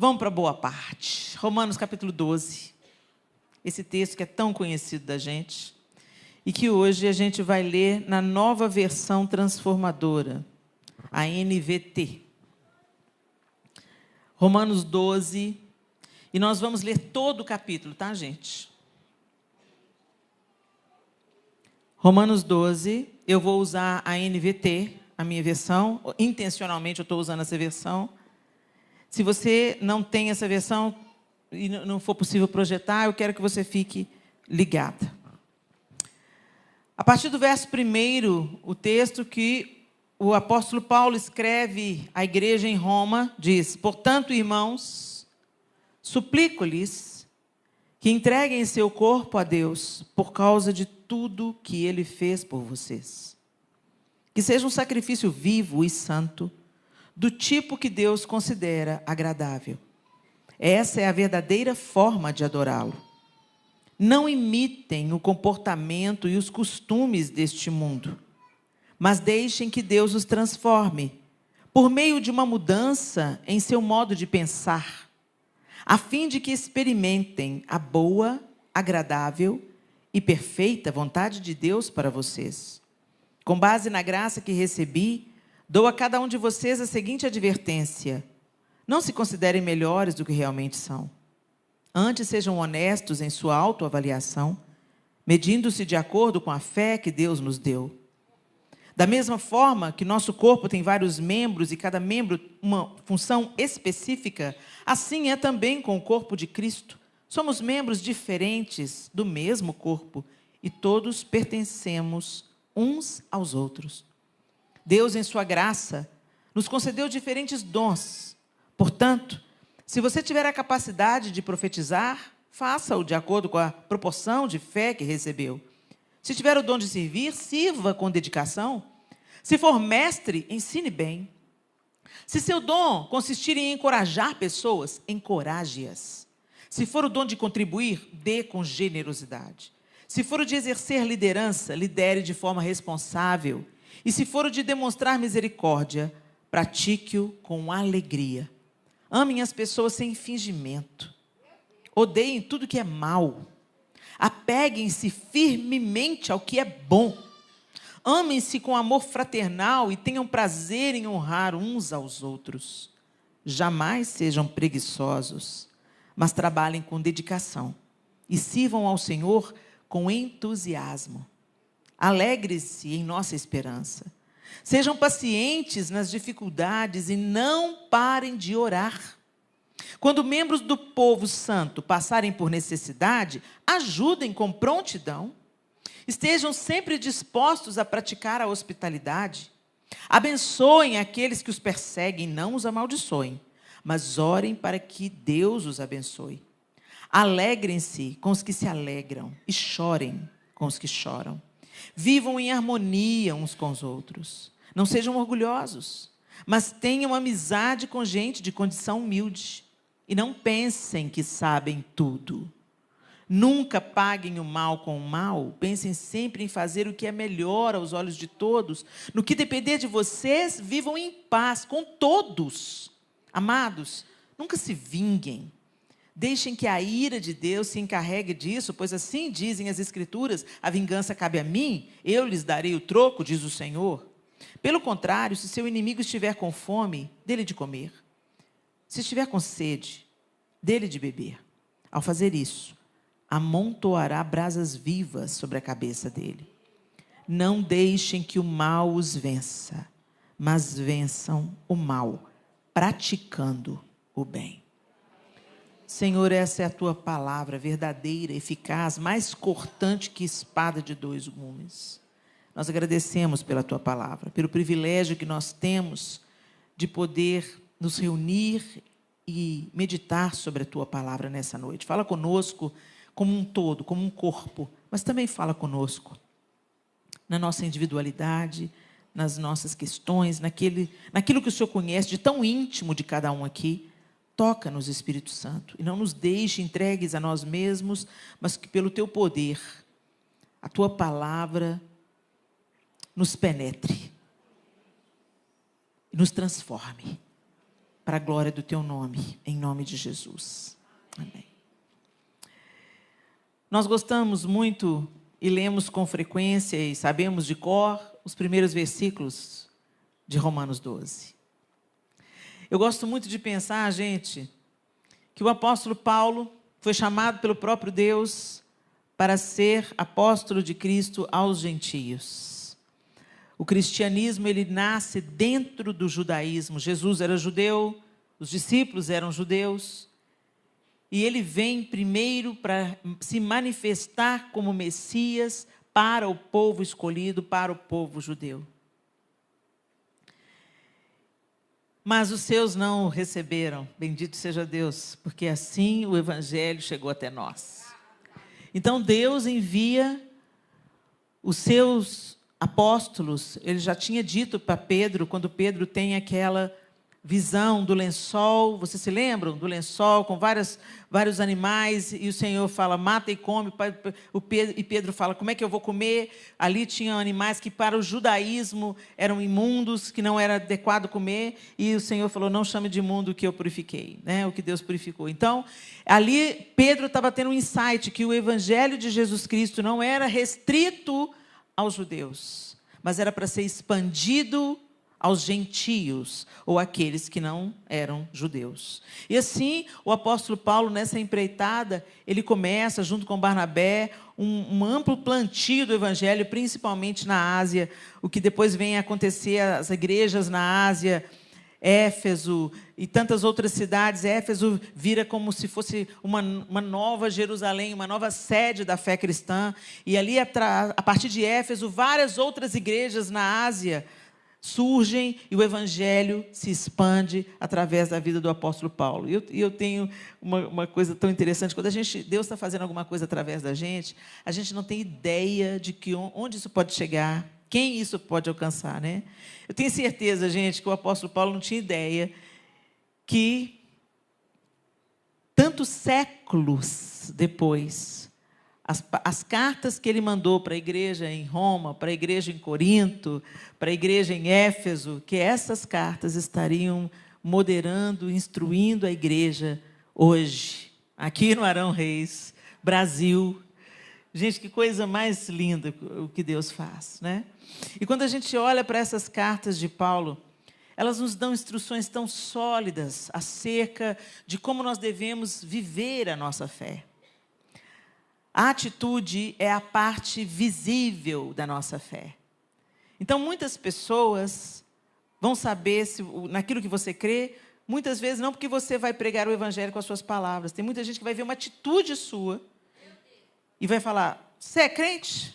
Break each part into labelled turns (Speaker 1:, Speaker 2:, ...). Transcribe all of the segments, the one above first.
Speaker 1: Vamos para a boa parte. Romanos capítulo 12. Esse texto que é tão conhecido da gente e que hoje a gente vai ler na nova versão transformadora, a NVT. Romanos 12. E nós vamos ler todo o capítulo, tá, gente? Romanos 12. Eu vou usar a NVT, a minha versão. Intencionalmente eu estou usando essa versão. Se você não tem essa versão e não for possível projetar, eu quero que você fique ligada. A partir do verso 1, o texto que o apóstolo Paulo escreve à igreja em Roma, diz: portanto, irmãos, suplico-lhes que entreguem seu corpo a Deus por causa de tudo que Ele fez por vocês. Que seja um sacrifício vivo e santo, do tipo que Deus considera agradável. Essa é a verdadeira forma de adorá-lo. Não imitem o comportamento e os costumes deste mundo, mas deixem que Deus os transforme, por meio de uma mudança em seu modo de pensar, a fim de que experimentem a boa, agradável e perfeita vontade de Deus para vocês. Com base na graça que recebi, dou a cada um de vocês a seguinte advertência: não se considerem melhores do que realmente são. Antes, sejam honestos em sua autoavaliação, medindo-se de acordo com a fé que Deus nos deu. Da mesma forma que nosso corpo tem vários membros e cada membro uma função específica, assim é também com o corpo de Cristo. Somos membros diferentes do mesmo corpo e todos pertencemos uns aos outros. Deus, em sua graça, nos concedeu diferentes dons. Portanto, se você tiver a capacidade de profetizar, faça-o de acordo com a proporção de fé que recebeu. Se tiver o dom de servir, sirva com dedicação. Se for mestre, ensine bem. Se seu dom consistir em encorajar pessoas, encoraje-as. Se for o dom de contribuir, dê com generosidade. Se for o de exercer liderança, lidere de forma responsável. E se for o de demonstrar misericórdia, pratique-o com alegria. Amem as pessoas sem fingimento. Odeiem tudo que é mal. Apeguem-se firmemente ao que é bom. Amem-se com amor fraternal e tenham prazer em honrar uns aos outros. Jamais sejam preguiçosos, mas trabalhem com dedicação e sirvam ao Senhor com entusiasmo. Alegre-se em nossa esperança. Sejam pacientes nas dificuldades e não parem de orar. Quando membros do povo santo passarem por necessidade, ajudem com prontidão. Estejam sempre dispostos a praticar a hospitalidade. Abençoem aqueles que os perseguem, não os amaldiçoem, mas orem para que Deus os abençoe. Alegrem-se com os que se alegram e chorem com os que choram. Vivam em harmonia uns com os outros. Não sejam orgulhosos, mas tenham amizade com gente de condição humilde. E não pensem que sabem tudo. Nunca paguem o mal com o mal. Pensem sempre em fazer o que é melhor aos olhos de todos. No que depender de vocês, vivam em paz com todos. Amados, nunca se vinguem. Deixem que a ira de Deus se encarregue disso, pois assim dizem as Escrituras: a vingança cabe a mim, eu lhes darei o troco, diz o Senhor. Pelo contrário, se seu inimigo estiver com fome, dê-lhe de comer. Se estiver com sede, dê-lhe de beber. Ao fazer isso, amontoará brasas vivas sobre a cabeça dele. Não deixem que o mal os vença, mas vençam o mal, praticando o bem. Senhor, essa é a tua palavra verdadeira, eficaz, mais cortante que espada de 2 gumes. Nós agradecemos pela tua palavra, pelo privilégio que nós temos de poder nos reunir e meditar sobre a tua palavra nessa noite. Fala conosco como um todo, como um corpo, mas também fala conosco na nossa individualidade, nas nossas questões, naquilo que o Senhor conhece de tão íntimo de cada um aqui. Toca-nos, Espírito Santo, e não nos deixe entregues a nós mesmos, mas que pelo teu poder, a tua palavra nos penetre e nos transforme, para a glória do teu nome, em nome de Jesus. Amém. Nós gostamos muito e lemos com frequência e sabemos de cor os primeiros versículos de Romanos 12. Eu gosto muito de pensar, gente, que o apóstolo Paulo foi chamado pelo próprio Deus para ser apóstolo de Cristo aos gentios. O cristianismo, ele nasce dentro do judaísmo. Jesus era judeu, os discípulos eram judeus, e ele vem primeiro para se manifestar como Messias para o povo escolhido, para o povo judeu. Mas os seus não o receberam, bendito seja Deus, porque assim o evangelho chegou até nós. Então Deus envia os seus apóstolos. Ele já tinha dito para Pedro, quando Pedro tem aquela visão do lençol, vocês se lembram? Do lençol com vários animais, e o Senhor fala, mata e come, e Pedro fala, como é que eu vou comer? Ali tinham animais que para o judaísmo eram imundos, que não era adequado comer, e o Senhor falou, não chame de imundo o que eu purifiquei, né? O que Deus purificou. Então, ali Pedro estava tendo um insight, que o evangelho de Jesus Cristo não era restrito aos judeus, mas era para ser expandido aos gentios, ou aqueles que não eram judeus. E assim, o apóstolo Paulo, nessa empreitada, ele começa, junto com Barnabé, um amplo plantio do evangelho, principalmente na Ásia, o que depois vem a acontecer, as igrejas na Ásia, Éfeso e tantas outras cidades. Éfeso vira como se fosse uma nova Jerusalém, uma nova sede da fé cristã, e ali, a partir de Éfeso, várias outras igrejas na Ásia surgem e o evangelho se expande através da vida do apóstolo Paulo. E eu tenho uma coisa tão interessante, quando Deus está fazendo alguma coisa através da gente, a gente não tem ideia de onde isso pode chegar, quem isso pode alcançar, né? Eu tenho certeza, gente, que o apóstolo Paulo não tinha ideia que tantos séculos depois, as cartas que ele mandou para a igreja em Roma, para a igreja em Corinto, para a igreja em Éfeso, que essas cartas estariam moderando, instruindo a igreja hoje, aqui no Arão Reis, Brasil. Gente, que coisa mais linda o que Deus faz, né? E quando a gente olha para essas cartas de Paulo, elas nos dão instruções tão sólidas acerca de como nós devemos viver a nossa fé. A atitude é a parte visível da nossa fé. Então, muitas pessoas vão saber naquilo que você crê, muitas vezes não porque você vai pregar o evangelho com as suas palavras. Tem muita gente que vai ver uma atitude sua e vai falar, você é crente?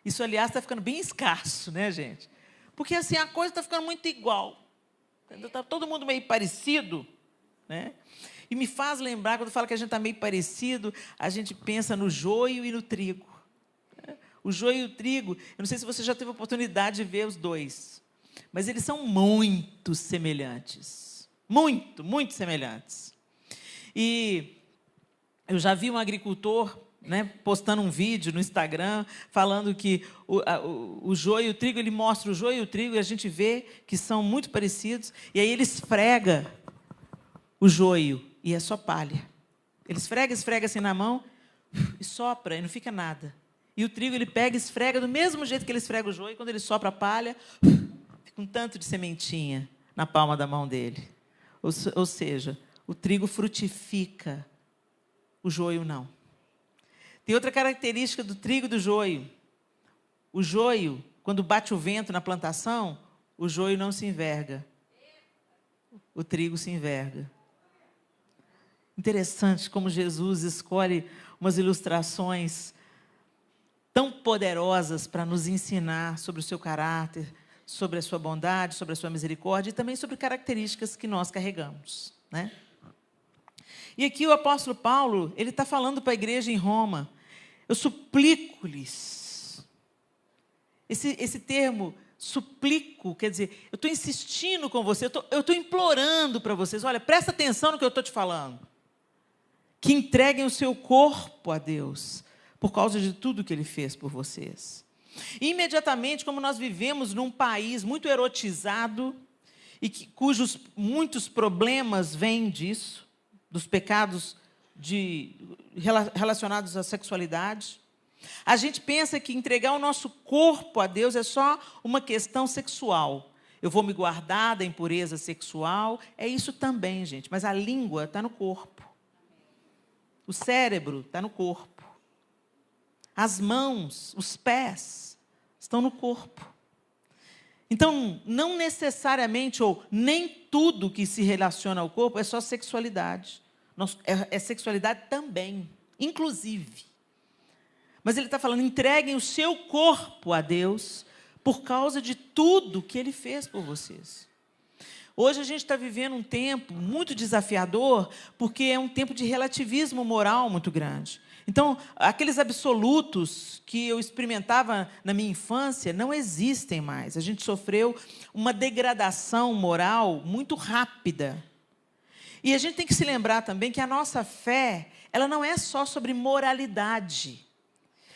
Speaker 1: Isso, aliás, está ficando bem escasso, né, gente? Porque assim, a coisa está ficando muito igual. Está todo mundo meio parecido, né? E me faz lembrar, quando fala que a gente está meio parecido, a gente pensa no joio e no trigo. O joio e o trigo, eu não sei se você já teve a oportunidade de ver os dois, mas eles são muito semelhantes. Muito, muito semelhantes. E eu já vi um agricultor, né, postando um vídeo no Instagram, falando que o joio e o trigo, ele mostra o joio e o trigo, e a gente vê que são muito parecidos, e aí ele esfrega o joio, e é só palha. Ele esfrega assim na mão, e sopra, e não fica nada. E o trigo, ele pega e esfrega do mesmo jeito que ele esfrega o joio, e quando ele sopra a palha, fica um tanto de sementinha na palma da mão dele. Ou seja, o trigo frutifica, o joio não. Tem outra característica do trigo e do joio. O joio, quando bate o vento na plantação, o joio não se enverga. O trigo se enverga. Interessante como Jesus escolhe umas ilustrações tão poderosas para nos ensinar sobre o seu caráter, sobre a sua bondade, sobre a sua misericórdia e também sobre características que nós carregamos, né? E aqui o apóstolo Paulo, ele está falando para a igreja em Roma, eu suplico-lhes. Esse termo, suplico, quer dizer, eu estou insistindo com você, eu estou implorando para vocês, olha, presta atenção no que eu estou te falando. Que entreguem o seu corpo a Deus, por causa de tudo que Ele fez por vocês. E, imediatamente, como nós vivemos num país muito erotizado, e cujos muitos problemas vêm disso, dos pecados relacionados à sexualidade. A gente pensa que entregar o nosso corpo a Deus é só uma questão sexual. Eu vou me guardar da impureza sexual. É isso também, gente. Mas a língua está no corpo. O cérebro está no corpo. As mãos, os pés estão no corpo. Então, não necessariamente, ou nem tudo que se relaciona ao corpo é só sexualidade. É sexualidade também, inclusive. Mas ele está falando, entreguem o seu corpo a Deus por causa de tudo que Ele fez por vocês. Hoje a gente está vivendo um tempo muito desafiador, porque é um tempo de relativismo moral muito grande. Então, aqueles absolutos que eu experimentava na minha infância não existem mais. A gente sofreu uma degradação moral muito rápida. E a gente tem que se lembrar também que a nossa fé, ela não é só sobre moralidade.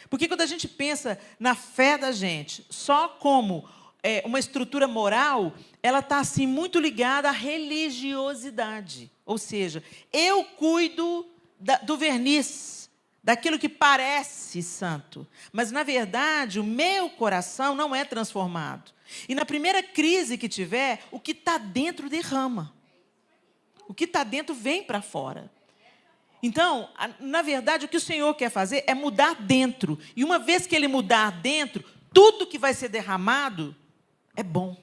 Speaker 1: Porque quando a gente pensa na fé da gente só como uma estrutura moral, ela está assim, muito ligada à religiosidade. Ou seja, eu cuido do verniz, daquilo que parece santo. Mas, na verdade, o meu coração não é transformado. E na primeira crise que tiver, o que está dentro derrama. O que está dentro vem para fora. Então, na verdade, o que o Senhor quer fazer é mudar dentro. E uma vez que Ele mudar dentro, tudo que vai ser derramado é bom.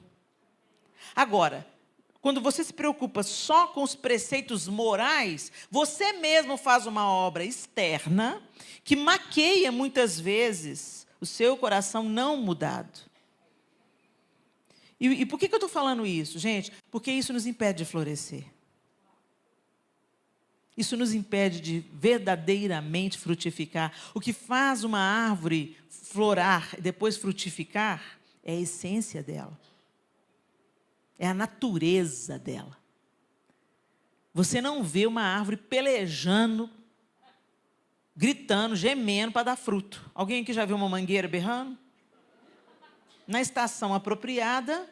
Speaker 1: Agora, quando você se preocupa só com os preceitos morais, você mesmo faz uma obra externa que maqueia muitas vezes o seu coração não mudado. E por que eu estou falando isso, gente? Porque isso nos impede de florescer. Isso nos impede de verdadeiramente frutificar. O que faz uma árvore florar e depois frutificar é a essência dela. É a natureza dela. Você não vê uma árvore pelejando, gritando, gemendo para dar fruto. Alguém aqui já viu uma mangueira berrando? Na estação apropriada,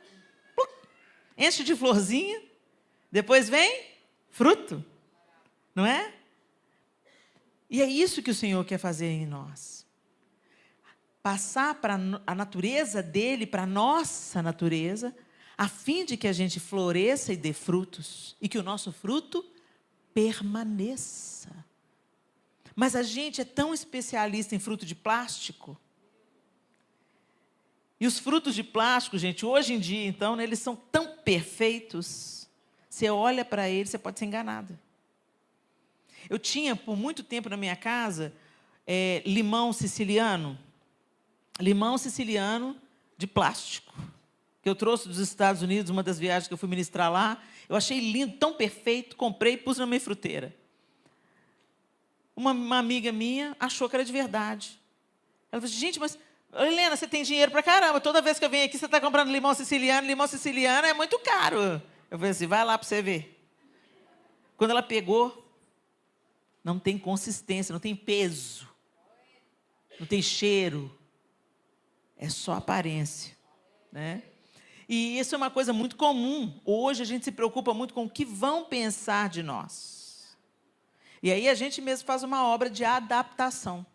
Speaker 1: enche de florzinha, depois vem fruto. Não é? E é isso que o Senhor quer fazer em nós. Passar para a natureza dele, para a nossa natureza, a fim de que a gente floresça e dê frutos. E que o nosso fruto permaneça. Mas a gente é tão especialista em fruto de plástico. E os frutos de plástico, gente, hoje em dia, então, né, eles são tão perfeitos. Você olha para eles, você pode ser enganada. Eu tinha, por muito tempo na minha casa, limão siciliano de plástico, que eu trouxe dos Estados Unidos, uma das viagens que eu fui ministrar lá. Eu achei lindo, tão perfeito, comprei e pus na minha fruteira. Uma amiga minha achou que era de verdade. Ela falou, gente, mas, Helena, você tem dinheiro pra caramba, toda vez que eu venho aqui, você está comprando limão siciliano é muito caro. Eu falei assim, vai lá para você ver. Quando ela pegou, não tem consistência, não tem peso, não tem cheiro, é só aparência, né? E isso é uma coisa muito comum. Hoje a gente se preocupa muito com o que vão pensar de nós. E aí a gente mesmo faz uma obra de adaptação.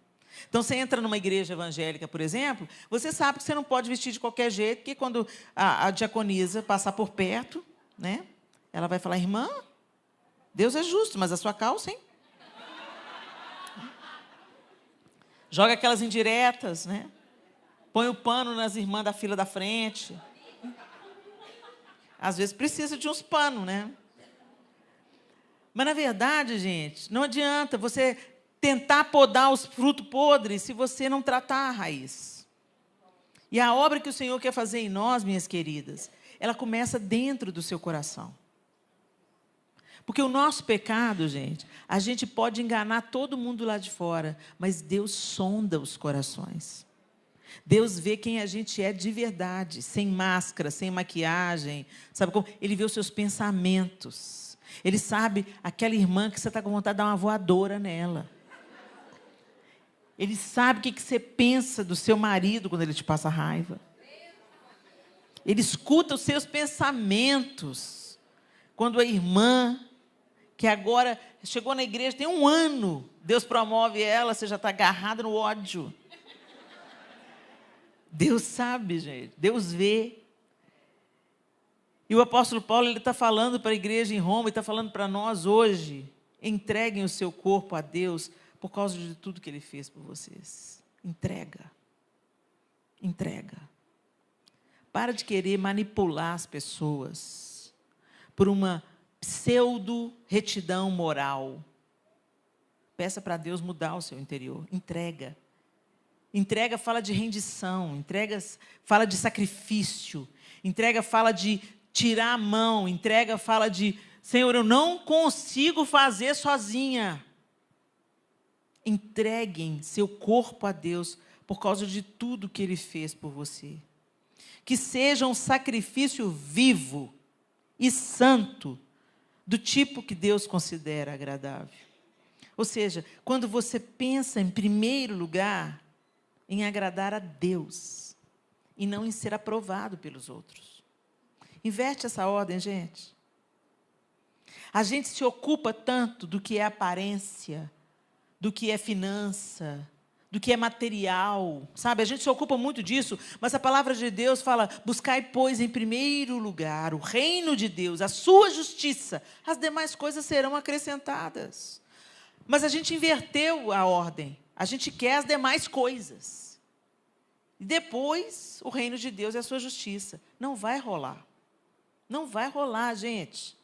Speaker 1: Então, você entra numa igreja evangélica, por exemplo, você sabe que você não pode vestir de qualquer jeito, porque quando a diaconisa passar por perto, né, ela vai falar, irmã, Deus é justo, mas a sua calça, hein? Joga aquelas indiretas, né? Põe o pano nas irmãs da fila da frente. Às vezes precisa de uns panos, né? Mas, na verdade, gente, não adianta você tentar podar os frutos podres se você não tratar a raiz. E a obra que o Senhor quer fazer em nós, minhas queridas, ela começa dentro do seu coração. Porque o nosso pecado, gente, a gente pode enganar todo mundo lá de fora, mas Deus sonda os corações. Deus vê quem a gente é de verdade, sem máscara, sem maquiagem. Sabe como? Ele vê os seus pensamentos. Ele sabe aquela irmã que você está com vontade de dar uma voadora nela. Ele sabe o que você pensa do seu marido quando ele te passa raiva. Ele escuta os seus pensamentos. Quando a irmã, que agora chegou na igreja, tem 1 ano, Deus promove ela, você já está agarrada no ódio. Deus sabe, gente. Deus vê. E o apóstolo Paulo, ele está falando para a igreja em Roma, e está falando para nós hoje: entreguem o seu corpo a Deus por causa de tudo que Ele fez por vocês. Entrega. Entrega. Para de querer manipular as pessoas por uma pseudo-retidão moral. Peça para Deus mudar o seu interior. Entrega. Entrega fala de rendição. Entrega fala de sacrifício. Entrega fala de tirar a mão. Entrega fala de: Senhor, eu não consigo fazer sozinha. Entreguem seu corpo a Deus por causa de tudo que Ele fez por você. Que seja um sacrifício vivo e santo, do tipo que Deus considera agradável. Ou seja, quando você pensa em primeiro lugar em agradar a Deus e não em ser aprovado pelos outros. Inverte essa ordem, gente. A gente se ocupa tanto do que é aparência, do que é finança, do que é material, sabe? A gente se ocupa muito disso, mas a palavra de Deus fala: buscai, pois, em primeiro lugar o reino de Deus, a sua justiça, as demais coisas serão acrescentadas. Mas a gente inverteu a ordem, a gente quer as demais coisas. E depois, o reino de Deus e a sua justiça. Não vai rolar. Não vai rolar, gente.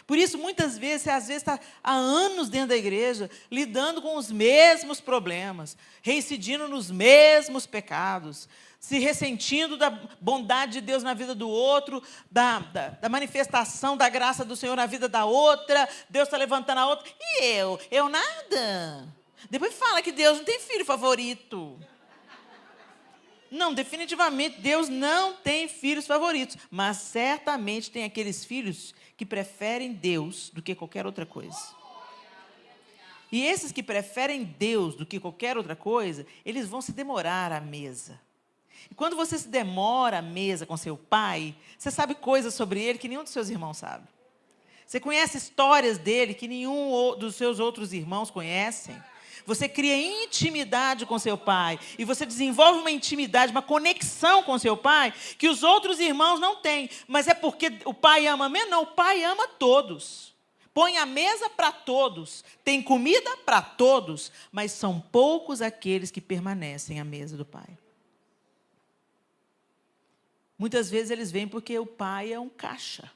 Speaker 1: Por isso, muitas vezes, você às vezes está há anos dentro da igreja, lidando com os mesmos problemas, reincidindo nos mesmos pecados, se ressentindo da bondade de Deus na vida do outro, da manifestação da graça do Senhor na vida da outra, Deus está levantando a outra, e eu? Eu nada. Depois fala que Deus não tem filho favorito. Não, definitivamente, Deus não tem filhos favoritos, mas certamente tem aqueles filhos que preferem Deus do que qualquer outra coisa. E esses que preferem Deus do que qualquer outra coisa, eles vão se demorar à mesa. E quando você se demora à mesa com seu pai, você sabe coisas sobre ele que nenhum dos seus irmãos sabe. Você conhece histórias dele que nenhum dos seus outros irmãos conhecem. Você cria intimidade com seu pai. E você desenvolve uma intimidade, uma conexão com seu pai, que os outros irmãos não têm. Mas é porque o pai ama mesmo? Não, o pai ama todos. Põe a mesa para todos. Tem comida para todos. Mas são poucos aqueles que permanecem à mesa do pai. Muitas vezes eles vêm porque o pai é um caixa.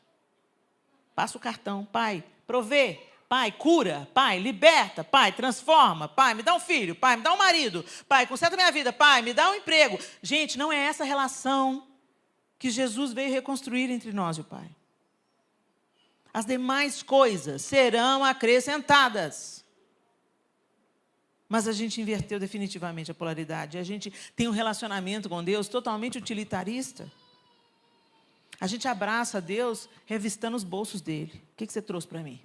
Speaker 1: Passa o cartão: pai, provê. Pai, cura. Pai, liberta. Pai, transforma. Pai, me dá um filho. Pai, me dá um marido. Pai, conserta minha vida. Pai, me dá um emprego. Gente, não é essa relação que Jesus veio reconstruir entre nós e o Pai. As demais coisas serão acrescentadas. Mas a gente inverteu definitivamente a polaridade. A gente tem um relacionamento com Deus totalmente utilitarista. A gente abraça a Deus revistando os bolsos dele. O que você trouxe para mim?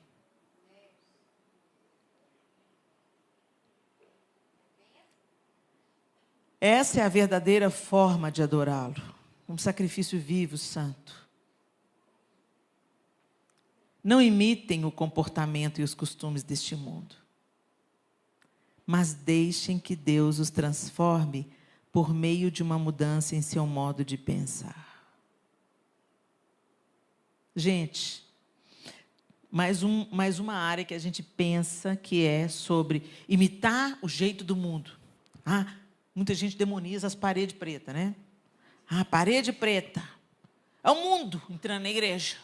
Speaker 1: Essa é a verdadeira forma de adorá-lo. Um sacrifício vivo, santo. Não imitem o comportamento e os costumes deste mundo, mas deixem que Deus os transforme por meio de uma mudança em seu modo de pensar. Gente, mais uma área que a gente pensa que é sobre imitar o jeito do mundo. Muita gente demoniza as paredes pretas, né? Parede preta. É o mundo entrando na igreja.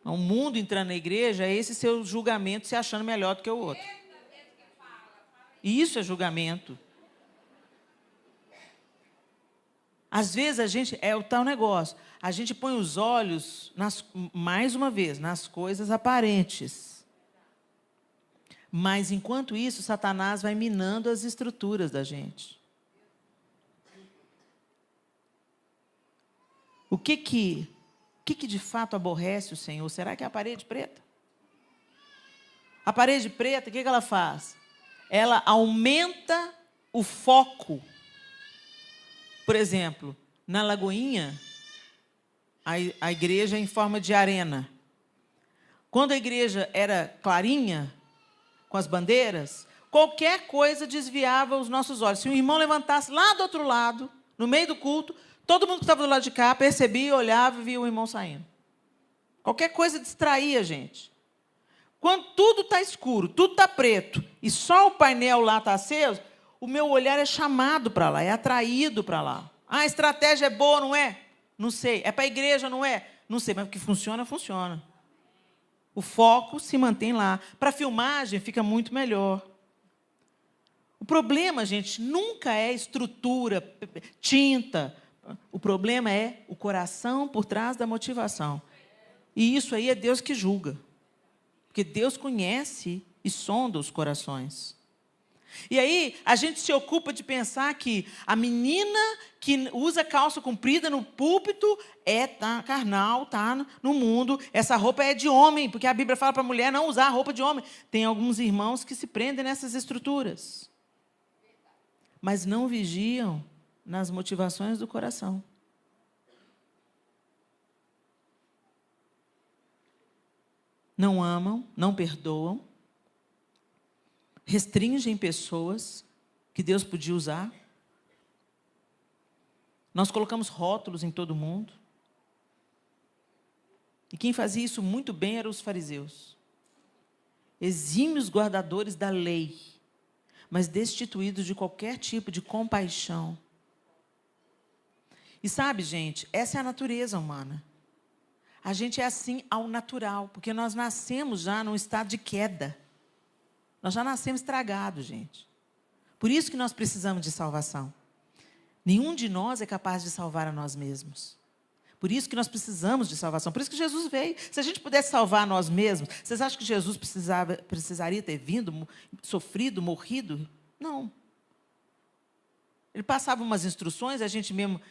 Speaker 1: É o mundo entrando na igreja, é esse seu julgamento se achando melhor do que o outro. Isso é julgamento. Às vezes a gente, é o tal negócio, a gente põe os olhos, mais uma vez, nas coisas aparentes. Mas, enquanto isso, Satanás vai minando as estruturas da gente. O que de fato aborrece o Senhor? Será que é a parede preta? A parede preta, o que ela faz? Ela aumenta o foco. Por exemplo, Na Lagoinha, a igreja é em forma de arena. Quando a igreja era clarinha, com as bandeiras, qualquer coisa desviava os nossos olhos. Se o irmão levantasse lá do outro lado, no meio do culto, todo mundo que estava do lado de cá percebia, olhava e via o irmão saindo. Qualquer coisa distraía a gente. Quando tudo está escuro, tudo está preto, e só o painel lá está aceso, o meu olhar é chamado para lá, é atraído para lá. Ah, a estratégia é boa, não é? Não sei. É para a igreja, não é? Não sei, mas o que funciona, funciona. O foco se mantém lá. Para a filmagem, fica muito melhor. O problema, gente, nunca é estrutura, tinta. O problema é o coração por trás da motivação. E isso aí é Deus que julga. Porque Deus conhece e sonda os corações. E aí, a gente se ocupa de pensar que a menina que usa calça comprida no púlpito tá carnal, está no mundo. Essa roupa é de homem, porque a Bíblia fala para a mulher não usar a roupa de homem. Tem alguns irmãos que se prendem nessas estruturas. Mas não vigiam nas motivações do coração. Não amam, não perdoam. Restringem pessoas que Deus podia usar. Nós colocamos rótulos em todo mundo. E quem fazia isso muito bem eram os fariseus. Exímios guardadores da lei, mas destituídos de qualquer tipo de compaixão. E sabe, gente, essa é a natureza humana. A gente é assim ao natural, porque nós nascemos já num estado de queda. Nós já nascemos estragados, gente. Por isso que nós precisamos de salvação. Nenhum de nós é capaz de salvar a nós mesmos. Por isso que nós precisamos de salvação. Por isso que Jesus veio. Se a gente pudesse salvar a nós mesmos, vocês acham que Jesus precisaria ter vindo, sofrido, morrido? Não. Ele passava umas instruções, a gente mesmo...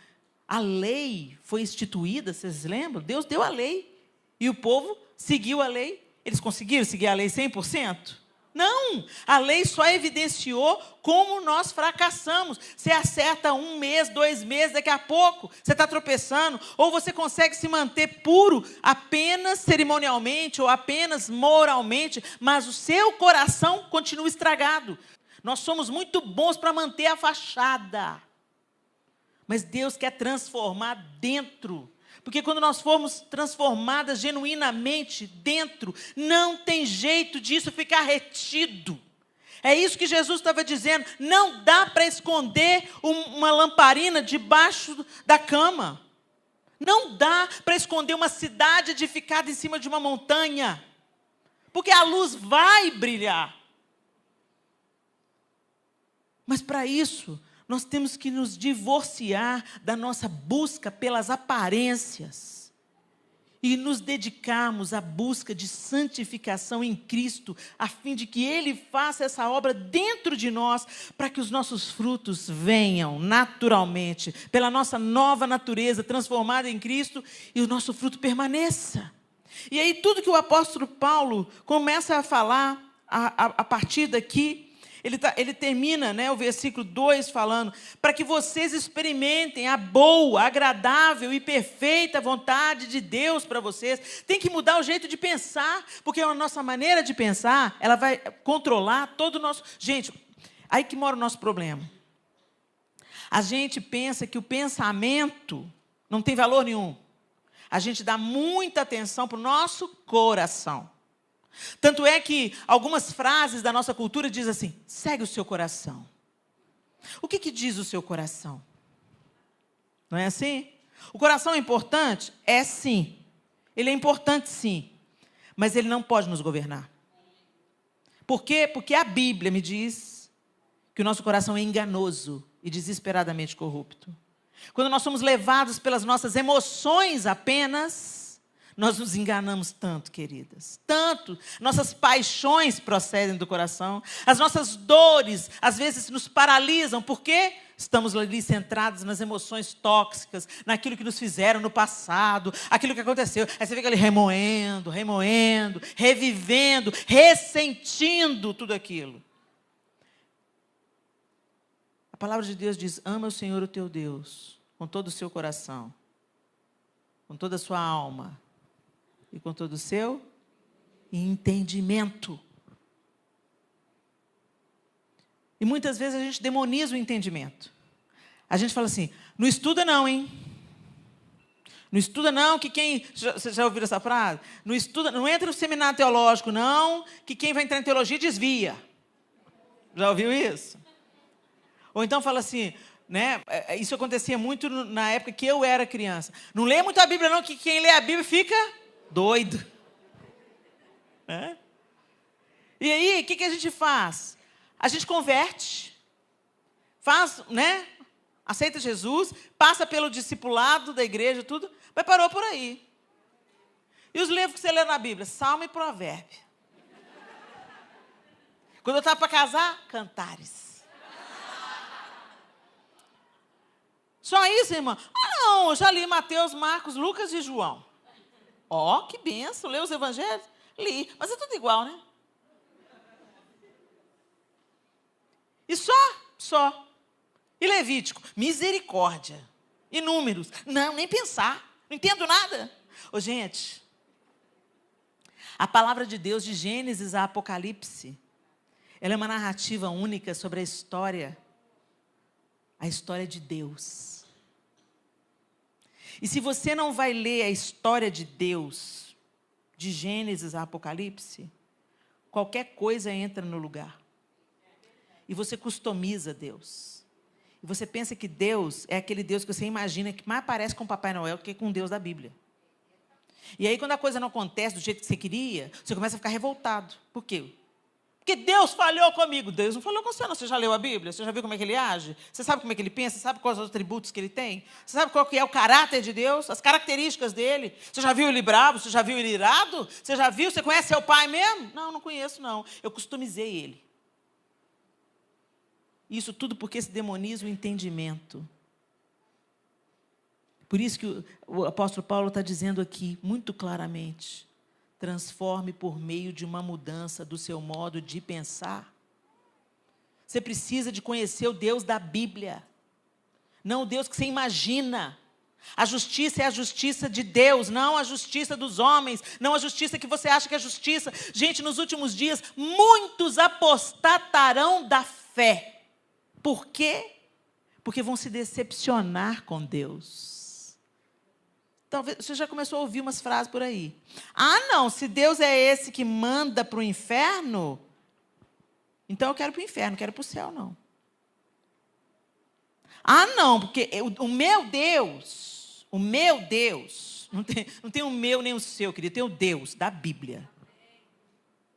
Speaker 1: A lei foi instituída, vocês lembram? Deus deu a lei. E o povo seguiu a lei. Eles conseguiram seguir a lei 100%? Não, a lei só evidenciou como nós fracassamos. Você acerta 1 mês, 2 meses, daqui a pouco você está tropeçando, ou você consegue se manter puro apenas cerimonialmente ou apenas moralmente, mas o seu coração continua estragado. Nós somos muito bons para manter a fachada, mas Deus quer transformar dentro. Porque quando nós formos transformadas genuinamente dentro, não tem jeito disso ficar retido. É isso que Jesus estava dizendo. Não dá para esconder uma lamparina debaixo da cama. Não dá para esconder uma cidade edificada em cima de uma montanha. Porque a luz vai brilhar. Mas para isso... nós temos que nos divorciar da nossa busca pelas aparências e nos dedicarmos à busca de santificação em Cristo, a fim de que Ele faça essa obra dentro de nós, para que os nossos frutos venham naturalmente, pela nossa nova natureza transformada em Cristo, e o nosso fruto permaneça. E aí tudo que o apóstolo Paulo começa a falar, a partir daqui, ele termina, o versículo 2 falando, para que vocês experimentem a boa, agradável e perfeita vontade de Deus para vocês. Tem que mudar o jeito de pensar, porque a nossa maneira de pensar, ela vai controlar todo o nosso... Gente, aí que mora o nosso problema. A gente pensa que o pensamento não tem valor nenhum. A gente dá muita atenção para o nosso coração. Tanto é que algumas frases da nossa cultura dizem assim, segue o seu coração. O que diz o seu coração? Não é assim? O coração é importante? É sim. Ele é importante sim. Mas ele não pode nos governar. Por quê? Porque a Bíblia me diz que o nosso coração é enganoso e desesperadamente corrupto. Quando nós somos levados pelas nossas emoções apenas... nós nos enganamos tanto, queridas. Tanto. Nossas paixões procedem do coração. As nossas dores, às vezes, nos paralisam. Por quê? Estamos ali centrados nas emoções tóxicas, naquilo que nos fizeram no passado, aquilo que aconteceu. Aí você fica ali remoendo, revivendo, ressentindo tudo aquilo. A palavra de Deus diz, ama o Senhor o teu Deus, com todo o seu coração, com toda a sua alma e com todo o seu entendimento. E muitas vezes a gente demoniza o entendimento. A gente fala assim, não estuda não, hein? Não estuda não, que quem... Vocês já ouviram essa frase? Não estuda, não entra no seminário teológico não, que quem vai entrar em teologia desvia. Já ouviu isso? Ou então fala assim, né? Isso acontecia muito na época que eu era criança. Não lê muito a Bíblia não, que quem lê a Bíblia fica doido. Né? E aí, o que a gente faz? A gente converte, faz, né? Aceita Jesus, passa pelo discipulado da igreja, tudo, mas parou por aí. E os livros que você lê na Bíblia? Salmo e Provérbio. Quando eu estava para casar, Cantares. Só isso, irmã? Ah, não, eu já li Mateus, Marcos, Lucas e João. Ó, que benção, leu os evangelhos? Li, mas é tudo igual, né? E só. E Levítico, misericórdia. E Números, não, nem pensar, não entendo nada. Ô, gente, a palavra de Deus, de Gênesis a Apocalipse, ela é uma narrativa única sobre a história de Deus. E se você não vai ler a história de Deus, de Gênesis a Apocalipse, qualquer coisa entra no lugar. E você customiza Deus. E você pensa que Deus é aquele Deus que você imagina que mais parece com o Papai Noel do que com o Deus da Bíblia. E aí, quando a coisa não acontece do jeito que você queria, você começa a ficar revoltado. Por quê? Porque Deus falhou comigo. Deus não falou com você, não. Você já leu a Bíblia? Você já viu como é que ele age? Você sabe como é que ele pensa? Você sabe quais os atributos que ele tem? Você sabe qual que é o caráter de Deus? As características dele? Você já viu ele bravo? Você já viu ele irado? Você já viu? Você conhece seu pai mesmo? Não, não conheço, não. Eu customizei ele. Isso tudo porque se demoniza o entendimento. Por isso que o apóstolo Paulo está dizendo aqui, muito claramente, transforme por meio de uma mudança do seu modo de pensar. Você precisa de conhecer o Deus da Bíblia, não o Deus que você imagina. A justiça é a justiça de Deus, não a justiça dos homens, não a justiça que você acha que é justiça. Gente, nos últimos dias, muitos apostatarão da fé. Por quê? Porque vão se decepcionar com Deus. Talvez você já começou a ouvir umas frases por aí. Ah, não, se Deus é esse que manda para o inferno, então eu quero para o inferno, não quero para o céu, não. Ah, não, porque o meu Deus, não tem o meu nem o seu, querido, tem o Deus da Bíblia.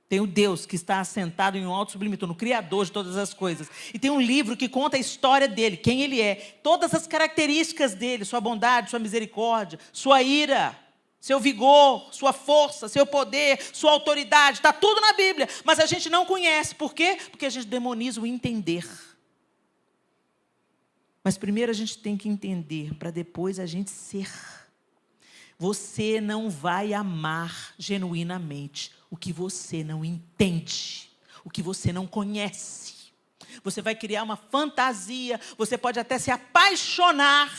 Speaker 1: Tem o Deus que está assentado em um alto sublime trono, o Criador de todas as coisas. E tem um livro que conta a história dele, quem ele é, todas as características dele, sua bondade, sua misericórdia, sua ira, seu vigor, sua força, seu poder, sua autoridade, está tudo na Bíblia. Mas a gente não conhece. Por quê? Porque a gente demoniza o entender. Mas primeiro a gente tem que entender, para depois a gente ser. Você não vai amar genuinamente o que você não entende, o que você não conhece. Você vai criar uma fantasia, você pode até se apaixonar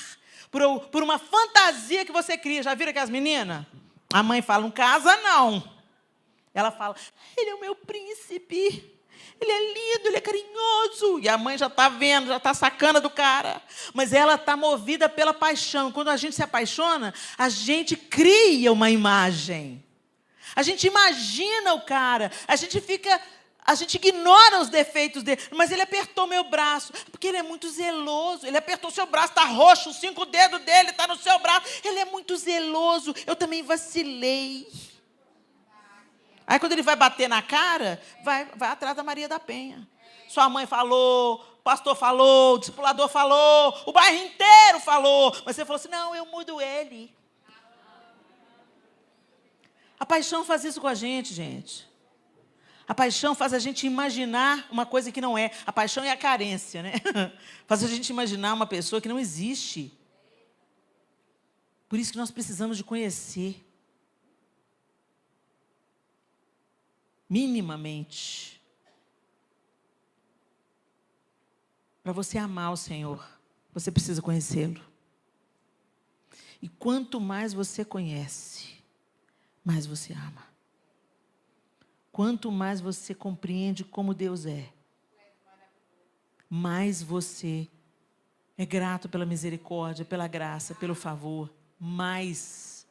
Speaker 1: por uma fantasia que você cria. Já viram aquelas meninas? A mãe fala, não casa não. Ela fala, ele é o meu príncipe. Ele é lindo, ele é carinhoso. E a mãe já está vendo, já está sacana do cara. Mas ela está movida pela paixão. Quando a gente se apaixona, a gente cria uma imagem. A gente imagina o cara. A gente ignora os defeitos dele. Mas ele apertou meu braço, porque ele é muito zeloso. Ele apertou seu braço, está roxo, os 5 dedos dele estão no seu braço. Ele é muito zeloso. Eu também vacilei. Aí, quando ele vai bater na cara, vai atrás da Maria da Penha. Sua mãe falou, o pastor falou, o discipulador falou, o bairro inteiro falou. Mas você falou assim, não, eu mudo ele. A paixão faz isso com a gente. A paixão faz a gente imaginar uma coisa que não é. A paixão é a carência, né? Faz a gente imaginar uma pessoa que não existe. Por isso que nós precisamos de conhecer. Minimamente. Para você amar o Senhor, você precisa conhecê-lo. E quanto mais você conhece, mais você ama. Quanto mais você compreende como Deus é, mais você é grato pela misericórdia, pela graça, pelo favor, mais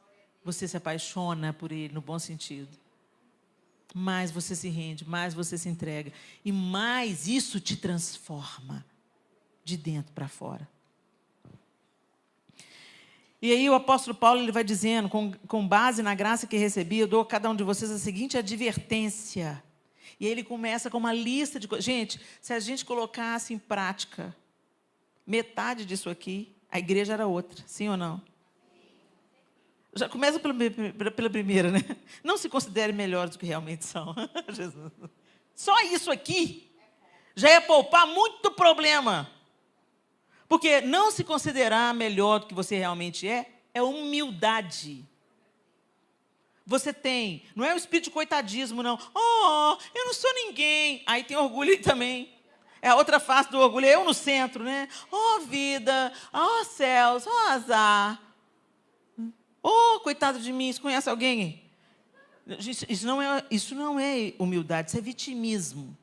Speaker 1: você se apaixona por Ele, no bom sentido. Mais você se rende, mais você se entrega. E mais isso te transforma de dentro para fora. E aí o apóstolo Paulo ele vai dizendo, com base na graça que recebi, eu dou a cada um de vocês a seguinte advertência. E aí ele começa com uma lista de coisas. Gente, se a gente colocasse em prática metade disso aqui, a igreja era outra, sim ou não? Já começa pela primeira, né? Não se considere melhores do que realmente são. Jesus. Só isso aqui já ia poupar muito problema. Porque não se considerar melhor do que você realmente é humildade. Você tem, não é o espírito de coitadismo, não. Oh, eu não sou ninguém. Aí tem orgulho aí também. É a outra face do orgulho, é eu no centro, né? Oh, vida, oh, céus, oh, azar. Oh, coitado de mim, você conhece alguém? Isso não é humildade, isso é vitimismo.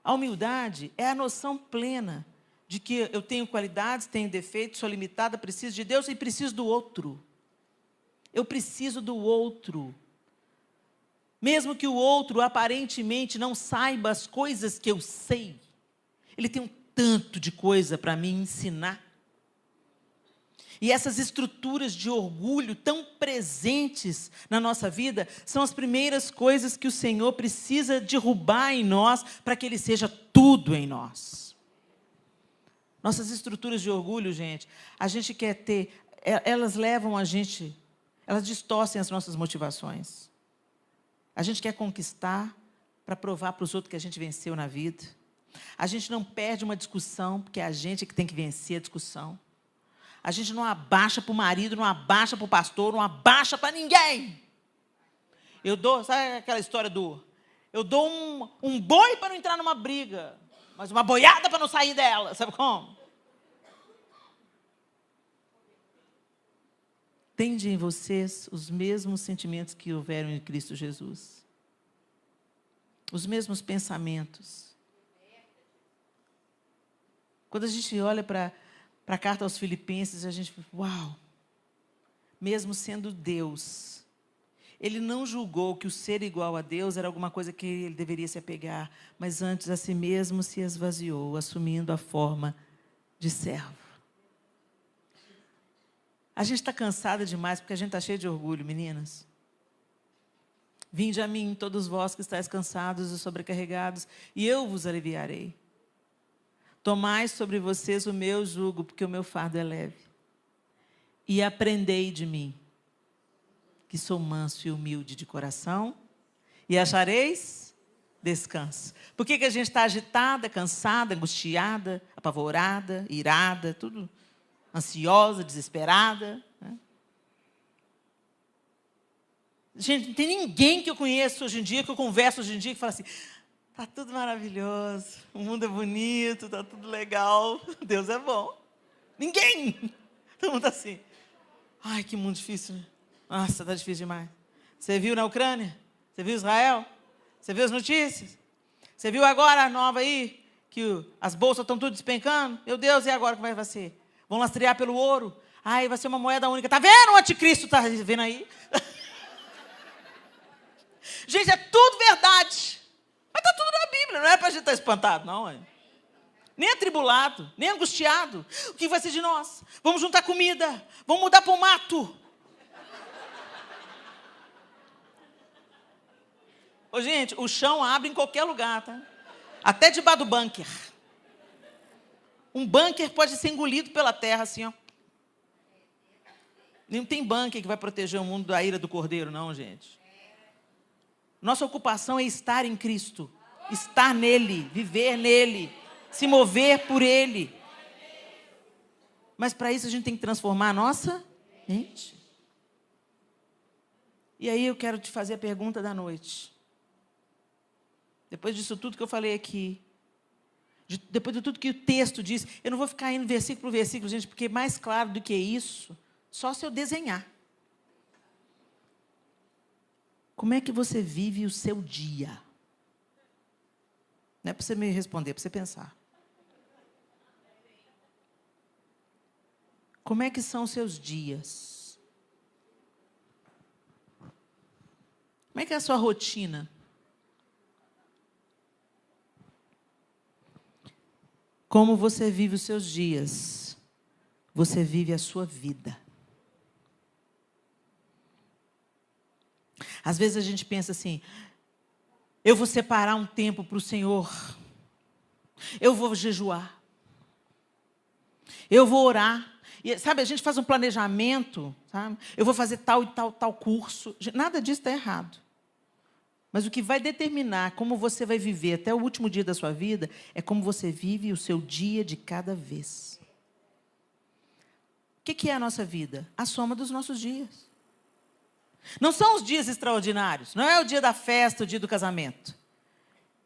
Speaker 1: A humildade é a noção plena de que eu tenho qualidades, tenho defeitos, sou limitada, preciso de Deus e preciso do outro. Eu preciso do outro. Mesmo que o outro aparentemente não saiba as coisas que eu sei, ele tem um tanto de coisa para me ensinar. E essas estruturas de orgulho tão presentes na nossa vida são as primeiras coisas que o Senhor precisa derrubar em nós para que Ele seja tudo em nós. Nossas estruturas de orgulho, gente, a gente quer ter, elas levam a gente, elas distorcem as nossas motivações. A gente quer conquistar para provar para os outros que a gente venceu na vida. A gente não perde uma discussão, porque é a gente que tem que vencer a discussão. A gente não abaixa para o marido, não abaixa para o pastor, não abaixa para ninguém. Sabe aquela história eu dou um boi para não entrar numa briga, mas uma boiada para não sair dela, sabe como? Tende em vocês os mesmos sentimentos que houveram em Cristo Jesus. Os mesmos pensamentos. Quando a gente olha para a carta aos Filipenses, a gente fala, uau, mesmo sendo Deus, Ele não julgou que o ser igual a Deus era alguma coisa que Ele deveria se apegar, mas antes a si mesmo se esvaziou, assumindo a forma de servo. A gente está cansada demais, porque a gente está cheio de orgulho, meninas. Vinde a mim, todos vós que estáis cansados e sobrecarregados, e eu vos aliviarei. Tomai sobre vocês o meu jugo, porque o meu fardo é leve. E aprendei de mim, que sou manso e humilde de coração, e achareis descanso. Por que a gente está agitada, cansada, angustiada, apavorada, irada, tudo ansiosa, desesperada? Né? Gente, não tem ninguém que eu conheço hoje em dia, que eu converso hoje em dia, que fala assim, está tudo maravilhoso, o mundo é bonito, está tudo legal, Deus é bom. Ninguém! Todo mundo assim, ai, que mundo difícil, né? Nossa, está difícil demais. Você viu na Ucrânia? Você viu Israel? Você viu as notícias? Você viu agora a nova aí? Que as bolsas estão tudo despencando? Meu Deus, e agora como vai ser? Vão lastrear pelo ouro? Ai, vai ser uma moeda única. Está vendo o anticristo? Está vendo aí? Gente, é tudo verdade. Mas está tudo na Bíblia. Não é para a gente estar espantado, não. É? Nem atribulado, nem angustiado. O que vai ser de nós? Vamos juntar comida. Vamos mudar para o mato. Ô, gente, o chão abre em qualquer lugar, tá? Até debaixo do bunker. Um bunker pode ser engolido pela terra, assim, ó. Não tem bunker que vai proteger o mundo da ira do cordeiro, não, gente. Nossa ocupação é estar em Cristo. Estar nele, viver nele, se mover por ele. Mas para isso a gente tem que transformar a nossa mente. E aí eu quero te fazer a pergunta da noite. Depois disso tudo que eu falei aqui, Depois de tudo que o texto diz, eu não vou ficar indo versículo por versículo, gente, porque mais claro do que isso, só se eu desenhar. Como é que você vive o seu dia? Não é para você me responder, é para você pensar. Como é que são os seus dias? Como é que é a sua rotina? Como você vive os seus dias? Você vive a sua vida. Às vezes a gente pensa assim, eu vou separar um tempo para o Senhor. Eu vou jejuar. Eu vou orar. E, sabe, a gente faz um planejamento, sabe? Eu vou fazer tal e tal curso. Nada disso está errado. Mas o que vai determinar como você vai viver até o último dia da sua vida é como você vive o seu dia de cada vez. O que é a nossa vida? A soma dos nossos dias. Não são os dias extraordinários. Não é o dia da festa, o dia do casamento.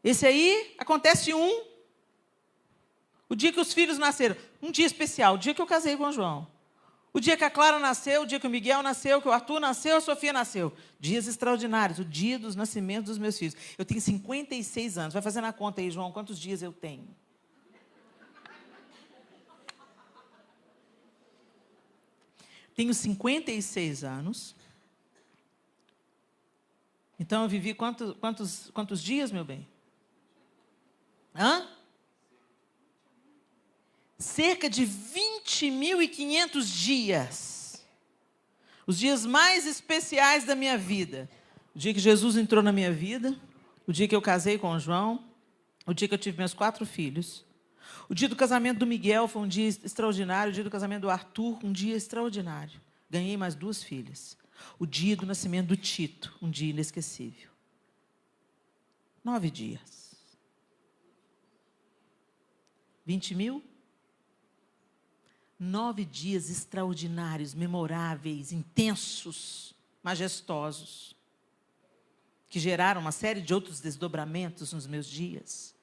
Speaker 1: Esse aí acontece o dia que os filhos nasceram. Um dia especial, o dia que eu casei com o João. O dia que a Clara nasceu, o dia que o Miguel nasceu, que o Arthur nasceu, a Sofia nasceu. Dias extraordinários, o dia dos nascimentos dos meus filhos. Eu tenho 56 anos. Vai fazendo a conta aí, João, quantos dias eu tenho? Tenho 56 anos. Então, eu vivi quantos dias, meu bem? Cerca de 20.500 dias. Os dias mais especiais da minha vida. O dia que Jesus entrou na minha vida. O dia que eu casei com o João. O dia que eu tive meus 4 filhos. O dia do casamento do Miguel foi um dia extraordinário. O dia do casamento do Arthur, um dia extraordinário. Ganhei mais 2 filhas. O dia do nascimento do Tito, um dia inesquecível. 9 dias. 20.000? 9 dias extraordinários, memoráveis, intensos, majestosos, que geraram uma série de outros desdobramentos nos meus dias.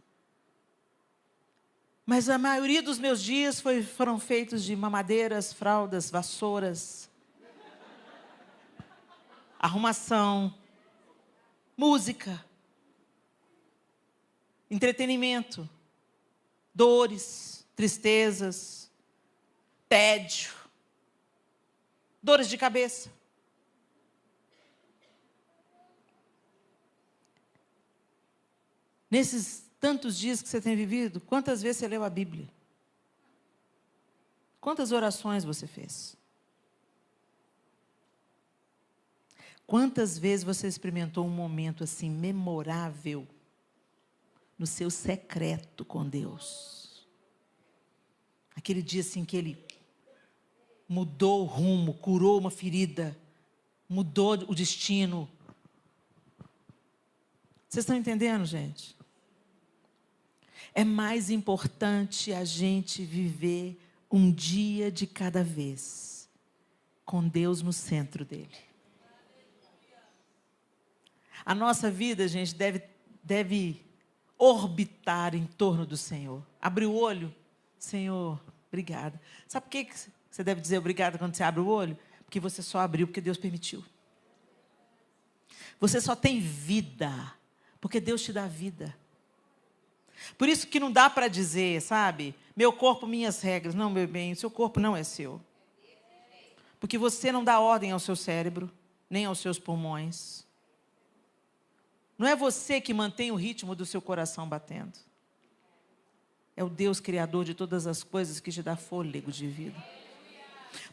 Speaker 1: Mas a maioria dos meus dias foram feitos de mamadeiras, fraldas, vassouras, arrumação, música, entretenimento, dores, tristezas, tédio, dores de cabeça. Nesses tantos dias que você tem vivido, quantas vezes você leu a Bíblia? Quantas orações você fez? Quantas vezes você experimentou um momento assim memorável no seu secreto com Deus? Aquele dia assim que Ele mudou o rumo, curou uma ferida, mudou o destino. Vocês estão entendendo, gente? É mais importante a gente viver um dia de cada vez, com Deus no centro dele. A nossa vida, gente, deve orbitar em torno do Senhor. Abrir o olho, Senhor, obrigada. Sabe por que você deve dizer obrigada quando você abre o olho? Porque você só abriu porque Deus permitiu. Você só tem vida porque Deus te dá vida. Por isso que não dá para dizer, sabe? Meu corpo, minhas regras. Não, meu bem, o seu corpo não é seu. Porque você não dá ordem ao seu cérebro, nem aos seus pulmões. Não é você que mantém o ritmo do seu coração batendo. É o Deus criador de todas as coisas que te dá fôlego de vida.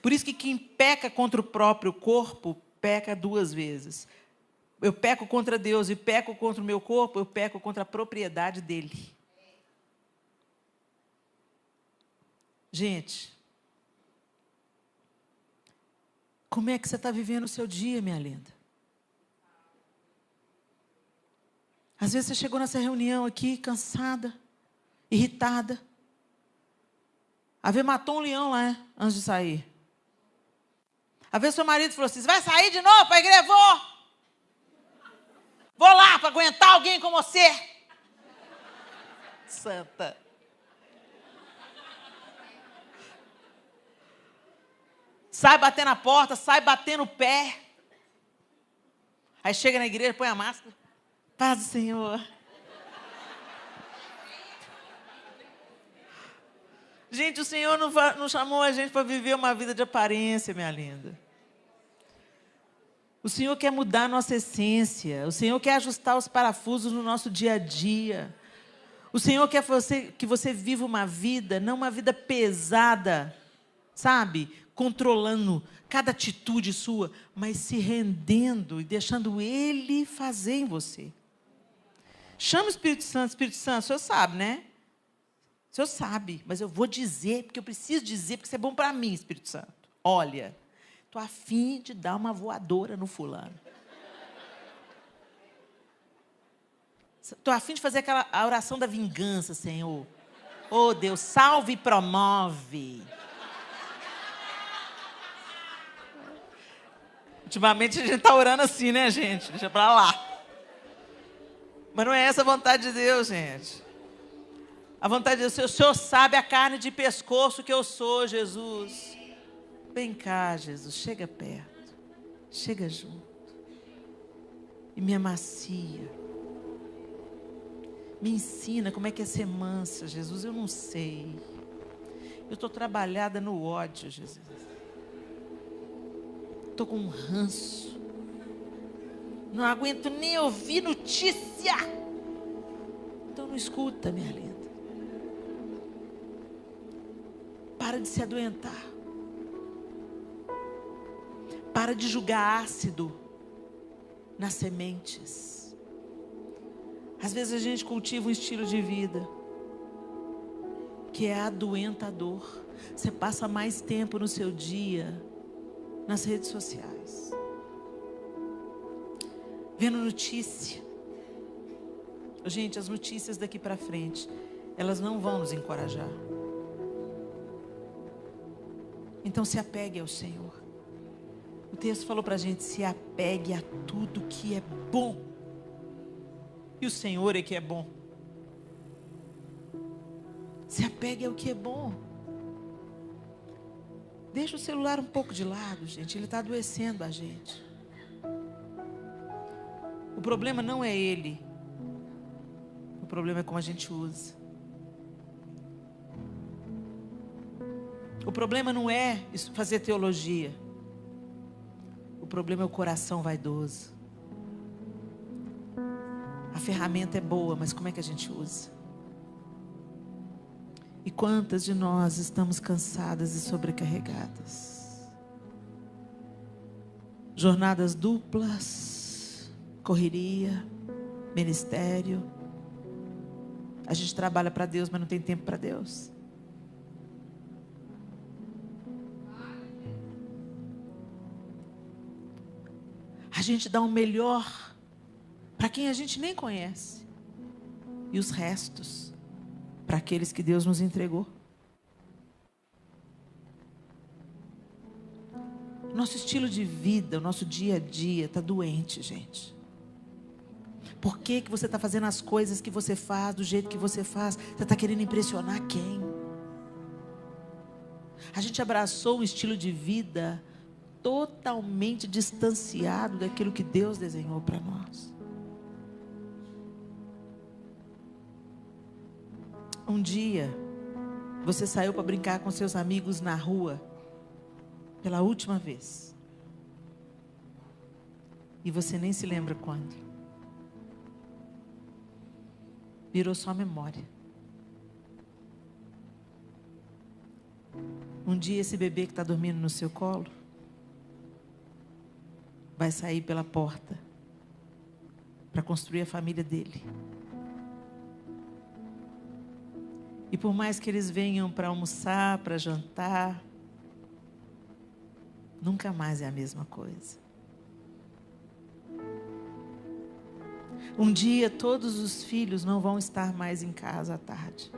Speaker 1: Por isso que quem peca contra o próprio corpo, peca 2 vezes. Eu peco contra Deus e peco contra o meu corpo, eu peco contra a propriedade dele. Gente, como é que você está vivendo o seu dia, minha linda? Às vezes você chegou nessa reunião aqui, cansada, irritada. A vez matou um leão lá, né, antes de sair. A vez seu marido falou assim, você vai sair de novo para a igreja? Vou lá para aguentar alguém como você. Santa. sai bater na porta, sai bater no pé. Aí chega na igreja, põe a máscara. Paz do Senhor. Gente, o Senhor não chamou a gente para viver uma vida de aparência, minha linda. O Senhor quer mudar a nossa essência. O Senhor quer ajustar os parafusos no nosso dia a dia. O Senhor quer que você viva uma vida, não uma vida pesada, sabe? Controlando cada atitude sua, mas se rendendo e deixando Ele fazer em você. Chama o Espírito Santo. Espírito Santo, o Senhor sabe, né? O Senhor sabe, mas eu vou dizer, porque eu preciso dizer, porque isso é bom para mim, Espírito Santo. Olha, estou a fim de dar uma voadora no fulano. Estou a fim de fazer a oração da vingança, Senhor. Oh, Deus, salve e promove. Ultimamente a gente está orando assim, né, gente? Deixa para lá. Mas não é essa a vontade de Deus, gente. A vontade de Deus, o Senhor sabe a carne de pescoço que eu sou, Jesus. Vem cá, Jesus, chega perto. Chega junto. E me amacia. Me ensina como é que é ser mansa, Jesus. Eu não sei. Eu estou trabalhada no ódio, Jesus. Estou com um ranço. Não aguento nem ouvir notícia. Então não escuta, minha linda. Para de se adoentar. Para de julgar ácido nas sementes. Às vezes a gente cultiva um estilo de vida que é adoentador. Você passa mais tempo no seu dia nas redes sociais, vendo notícia. Gente, as notícias daqui para frente, elas não vão nos encorajar. Então se apegue ao Senhor. O texto falou para a gente, se apegue a tudo que é bom. E o Senhor é que é bom. Se apegue ao que é bom. Deixa o celular um pouco de lado, gente. Ele está adoecendo a gente. O problema não é ele. O problema é como a gente usa. O problema não é fazer teologia. O problema é o coração vaidoso. A ferramenta é boa, mas como é que a gente usa? E quantas de nós estamos cansadas e sobrecarregadas? Jornadas duplas, correria, ministério. A gente trabalha para Deus, mas não tem tempo para Deus. A gente dá o melhor para quem a gente nem conhece. E os restos para aqueles que Deus nos entregou. Nosso estilo de vida, o nosso dia a dia está doente, gente. Por que você está fazendo as coisas que você faz, do jeito que você faz? Você está querendo impressionar quem? A gente abraçou um estilo de vida totalmente distanciado daquilo que Deus desenhou para nós. Um dia, você saiu para brincar com seus amigos na rua, pela última vez. E você nem se lembra quando. Virou só memória. Um dia esse bebê que está dormindo no seu colo vai sair pela porta para construir a família dele. E por mais que eles venham para almoçar, para jantar, nunca mais é a mesma coisa. Um dia todos os filhos não vão estar mais em casa à tarde.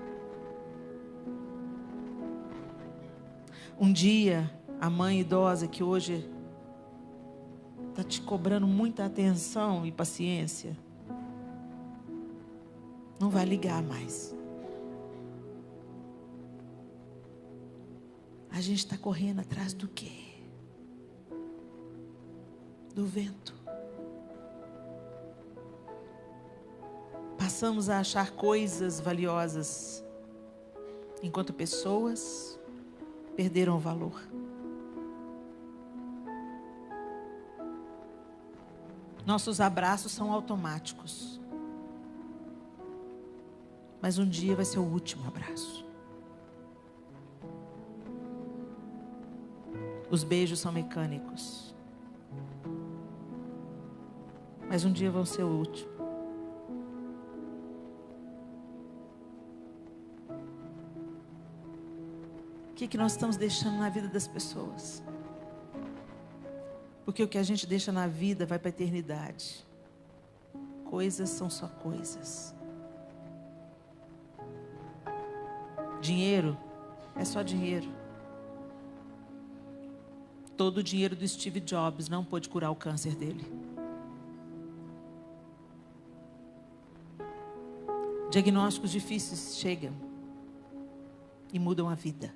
Speaker 1: Um dia a mãe idosa que hoje está te cobrando muita atenção e paciência, não vai ligar mais. A gente está correndo atrás do quê? do vento. Passamos a achar coisas valiosas, enquanto pessoas perderam o valor. Nossos abraços são automáticos, mas um dia vai ser o último abraço. Os beijos são mecânicos, mas um dia vão ser o último. O que nós estamos deixando na vida das pessoas? Porque o que a gente deixa na vida vai para a eternidade. Coisas são só coisas. Dinheiro é só dinheiro. Todo o dinheiro do Steve Jobs não pôde curar o câncer dele. Diagnósticos difíceis chegam e mudam a vida.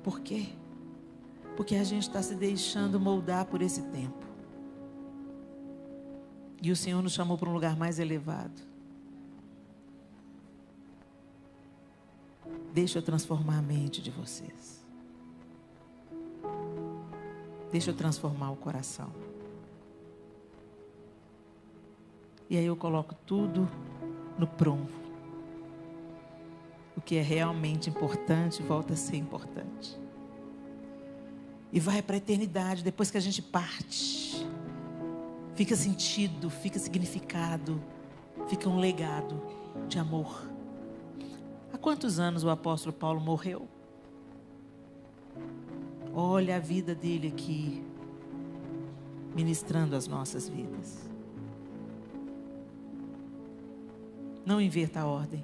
Speaker 1: Por quê? Porque a gente está se deixando moldar por esse tempo. E o Senhor nos chamou para um lugar mais elevado. Deixa eu transformar a mente de vocês. Deixa eu transformar o coração. E aí eu coloco tudo no prumo. O que é realmente importante volta a ser importante. E vai para a eternidade. Depois que a gente parte, fica sentido, fica significado, fica um legado de amor. Há quantos anos o apóstolo Paulo morreu? Olha a vida dele aqui, ministrando as nossas vidas. Não inverta a ordem.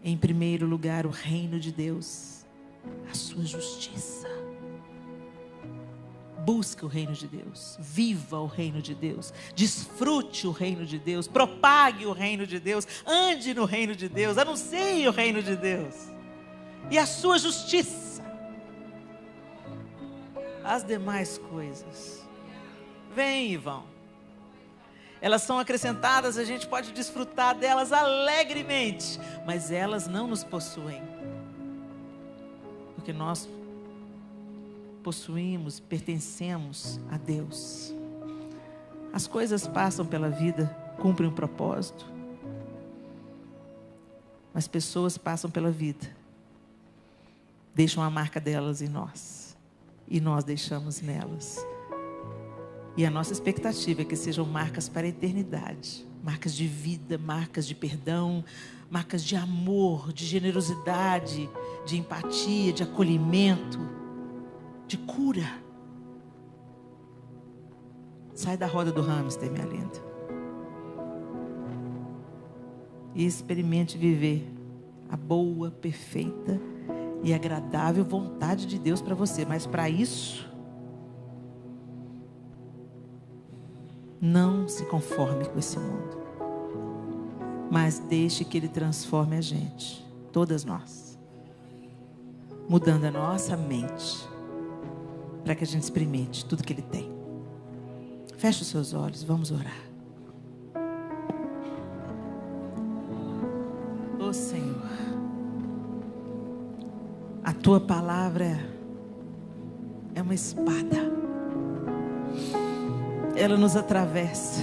Speaker 1: Em primeiro lugar, o reino de Deus, a sua justiça. Busca o reino de Deus, viva o reino de Deus, desfrute o reino de Deus, propague o reino de Deus, ande no reino de Deus, anuncie o reino de Deus e a sua justiça. As demais coisas vêm e vão. Elas são acrescentadas, a gente pode desfrutar delas alegremente, mas elas não nos possuem. Porque nós possuímos, pertencemos a Deus. As coisas passam pela vida, cumprem um propósito. Mas pessoas passam pela vida, deixam a marca delas em nós. E nós deixamos nelas. E a nossa expectativa é que sejam marcas para a eternidade. Marcas de vida, marcas de perdão, marcas de amor, de generosidade, de empatia, de acolhimento, de cura. Sai da roda do hamster, minha linda. E experimente viver a boa, perfeita e agradável vontade de Deus para você. Mas para isso, não se conforme com esse mundo, mas deixe que Ele transforme a gente, todas nós, mudando a nossa mente, para que a gente experimente tudo que Ele tem. Feche os seus olhos, vamos orar. Ó Senhor, a Tua palavra é uma espada. Ela nos atravessa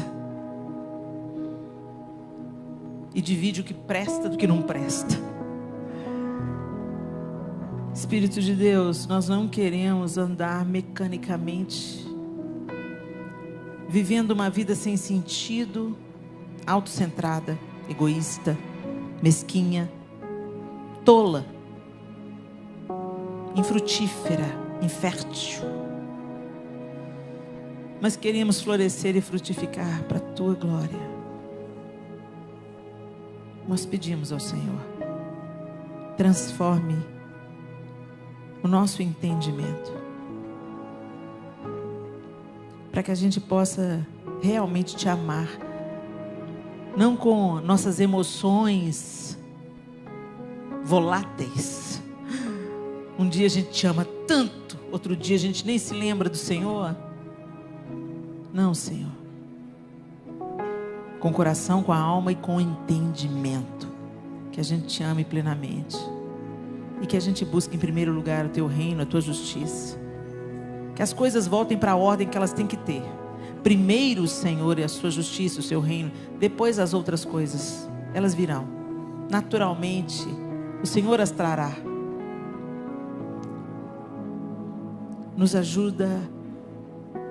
Speaker 1: e divide o que presta do que não presta. Espírito de Deus, nós não queremos andar mecanicamente, vivendo uma vida sem sentido, autocentrada, egoísta, mesquinha, tola, infrutífera, infértil. Mas queremos florescer e frutificar para a Tua glória. Nós pedimos ao Senhor, transforme o nosso entendimento, para que a gente possa realmente Te amar, não com nossas emoções voláteis, Um dia a gente te ama tanto, outro dia a gente nem se lembra do Senhor. Não, Senhor. Com o coração, com a alma e com o entendimento. Que a gente te ame plenamente. E que a gente busque em primeiro lugar o teu reino, a tua justiça. Que as coisas voltem para a ordem que elas têm que ter. Primeiro o Senhor e a sua justiça, o seu reino. Depois as outras coisas, elas virão. Naturalmente, o Senhor as trará. Nos ajuda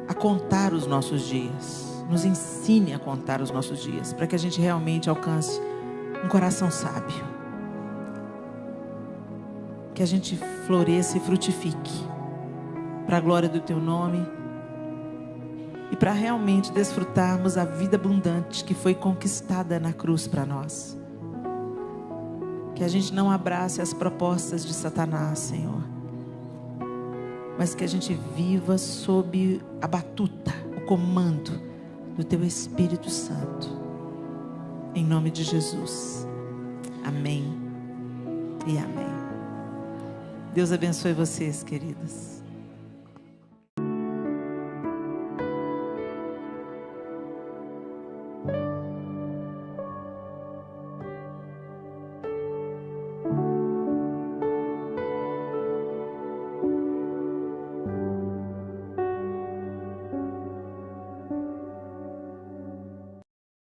Speaker 1: a contar os nossos dias. Nos ensine a contar os nossos dias. Para que a gente realmente alcance um coração sábio. Que a gente floresça e frutifique. Para a glória do teu nome. E para realmente desfrutarmos a vida abundante que foi conquistada na cruz para nós. Que a gente não abrace as propostas de Satanás, Senhor. Mas que a gente viva sob a batuta, o comando do teu Espírito Santo. Em nome de Jesus. Amém e amém. Deus abençoe vocês, queridas.